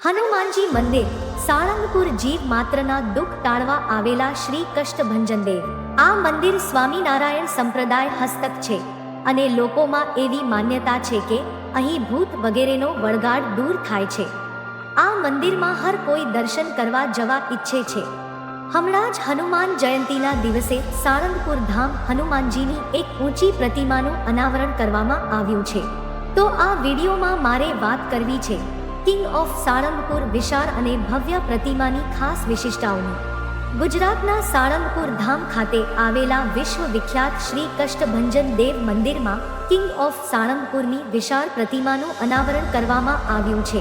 હનુમાનજી મંદિર સાળંગપુર જીવ માત્રના દુઃખ ટાળવા આવેલા શ્રી કષ્ટભંજન દેવ. આ મંદિર સ્વામિનારાયણ સંપ્રદાય હસ્તક છે અને લોકોમાં એવી માન્યતા છે કે અહીં ભૂત વગેરેનો વળગાડ દૂર થાય છે. આ મંદિરમાં હર કોઈ દર્શન કરવા જવા ઈચ્છે છે. હમણાં જ હનુમાન જયંતીના દિવસે સાળંગપુર ધામ હનુમાનજીની એક ઊંચી પ્રતિમાનું અનાવરણ કરવામાં આવ્યું છે. તો આ વિડીયોમાં મારે વાત કરવી છે કિંગ ઓફ સાળંગપુર વિશાળ અને ભવ્ય પ્રતિમાની ખાસ વિશિષ્ટતાઓની. ગુજરાતના સાળંગપુર ધામ ખાતે આવેલા વિશ્વ વિખ્યાત શ્રી કષ્ટભંજન દેવ મંદિરમાં કિંગ ઓફ સાળંગપુરની વિશાળ પ્રતિમાનું અનાવરણ કરવામાં આવ્યું છે.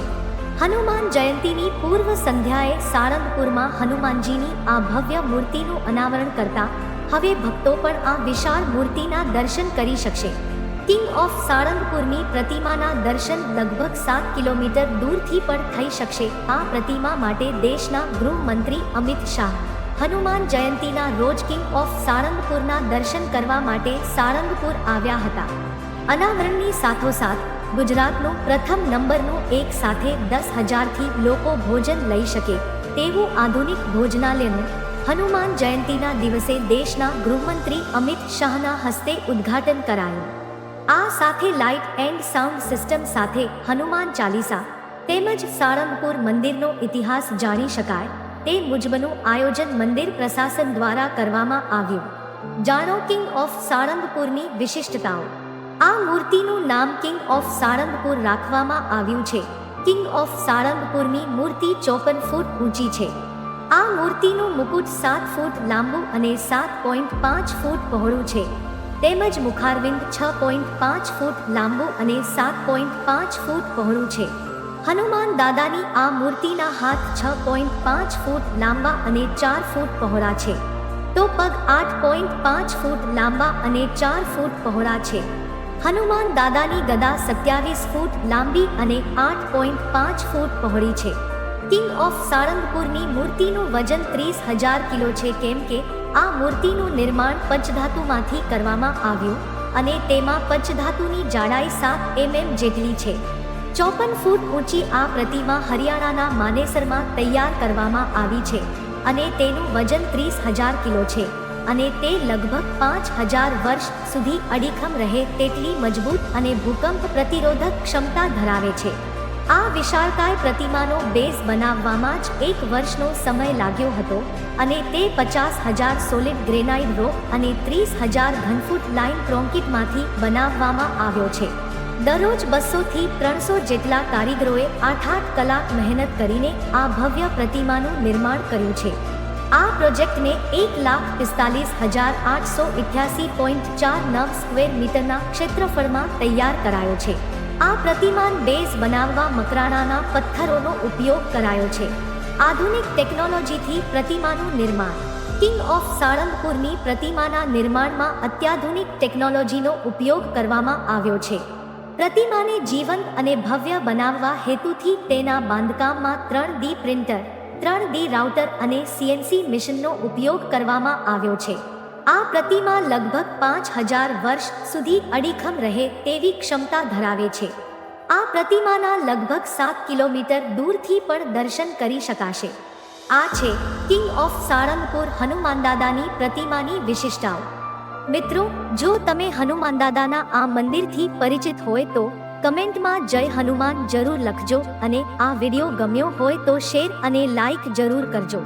હનુમાન જયંતીની પૂર્વ સંધ્યાએ સાળંગપુરમાં હનુમાનજીની આ ભવ્ય મૂર્તિનું અનાવરણ કરતા હવે ભક્તો પણ આ વિશાળ મૂર્તિના દર્શન કરી શકશે. કિંગ ઓફ સાળંગપુરની પ્રતિમાના દર્શન લગભગ 7 કિલોમીટર દૂરથી પણ થઈ શકશે. આ પ્રતિમા માટે દેશના ગૃહમંત્રી અમિત શાહ હનુમાન જયંતીના રોજ કિંગ ઓફ સાળંગપુરના દર્શન કરવા માટે સાળંગપુર આવ્યા હતા. અનાવરણની સાથોસાથ ગુજરાતનું પ્રથમ નંબરનું એક સાથે 10,000થી લોકો ભોજન લઈ શકે તેવું આધુનિક ભોજનાલયનું હનુમાન જયંતીના દિવસે દેશના ગૃહમંત્રી અમિત શાહના હસ્તે ઉદ્ઘાટન કરાયું. આ સાથે લાઇટ એન્ડ સાઉન્ડ સિસ્ટમ સાથે હનુમાન ચાલીસા તેમજ સાળંગપુર મંદિરનો ઇતિહાસ જાણી શકાય તે મુજબનું આયોજન મંદિર પ્રશાસન દ્વારા કરવામાં આવ્યું. જાણો કિંગ ઓફ સાળંગપુરની વિશિષ્ટતાઓ. આ મૂર્તિનું નામ કિંગ ઓફ સાળંગપુર રાખવામાં આવ્યું છે. કિંગ ઓફ સાળંગપુરની મૂર્તિ 54 ફૂટ ઊંચી છે. આ મૂર્તિનું મુકુટ 7 ફૂટ લાંબુ અને 7.5 ફૂટ પહોળું છે તેમજ મુખારવિંદ 6.5 ફૂટ લાંબુ અને 7.5 ફૂટ પહોળું છે. હનુમાન દાદાની આ મૂર્તિના હાથ 6.5 ફૂટ લાંબા અને 4 ફૂટ પહોળા છે તો પગ 8.5 ફૂટ લાંબા અને 4 ફૂટ પહોળા છે. હનુમાન દાદાની ગદા 27 ફૂટ લાંબી અને 8.5 ફૂટ પહોળી છે. કિંગ ઓફ સાળંગપુરની મૂર્તિનું વજન 30,000 કિલો છે કેમ કે આ મૂર્તિનું નિર્માણ પંચધાતુમાંથી કરવામાં આવ્યું અને તેમાં પંચધાતુની જાડાઈ 7 mm જેટલી છે. 54 ફૂટ ઊંચી આ પ્રતિમા હરિયાણાના માનેસરમાં તૈયાર કરવામાં આવી છે અને તેનું વજન 30,000 કિલો છે અને તે લગભગ 5,000 વર્ષ સુધી અડીખમ રહે તેટલી મજબૂત અને ભૂકંપ પ્રતિરોધક ક્ષમતા ધરાવે છે. આ વિશાળકાય પ્રતિમાનો બેઝ બનાવવામાં જ 1 વર્ષનો સમય લાગ્યો હતો અને તે 50,000 સોલિડ ગ્રેનાઇટ રોક અને 30,000 ઘનફૂટ લાઇમ કોન્ક્રીટમાંથી બનાવવામાં આવ્યો છે. દરરોજ 200થી 300 જેટલા કારીગરોએ 8 કલાક મહેનત કરીને આ ભવ્ય પ્રતિમાનું નિર્માણ કર્યું છે. આ પ્રોજેક્ટને 1,45,888.49 સ્ક્વેર મીટરના ક્ષેત્રફળમાં તૈયાર કરાયો છે. આ પ્રતિમાન બેઝ બનાવવા મકરાણાના પથ્થરોનો ઉપયોગ કરાયો છે. આધુનિક ટેકનોલોજીથી પ્રતિમાનું નિર્માણ. કિંગ ઓફ સાળંગપુરની પ્રતિમાના નિર્માણમાં અત્યાધુનિક ટેકનોલોજીનો ઉપયોગ કરવામાં આવ્યો છે. પ્રતિમાને જીવંત અને ભવ્ય બનાવવા હેતુથી તેના બાંધકામમાં 3D પ્રિન્ટર, 3D રાઉટર અને CNC મશીનનો ઉપયોગ કરવામાં આવ્યો છે. આ પ્રતિમા લગભગ 5,000 વર્ષ સુધી અડીખમ રહે તેવી ક્ષમતા ધરાવે છે. આ પ્રતિમાના લગભગ 7 કિલોમીટર દૂરથી પણ દર્શન કરી શકાશે. આ છે કિંગ ઓફ સાળંગપુર હનુમાનદાદાની પ્રતિમાની વિશિષ્ટતાઓ. મિત્રો, જો તમે હનુમાનદાદાના આ મંદિરથી પરિચિત હોય તો કમેન્ટમાં જય હનુમાન જરૂર લખજો અને આ વિડીયો ગમ્યો હોય તો શેર અને લાઈક જરૂર કરજો.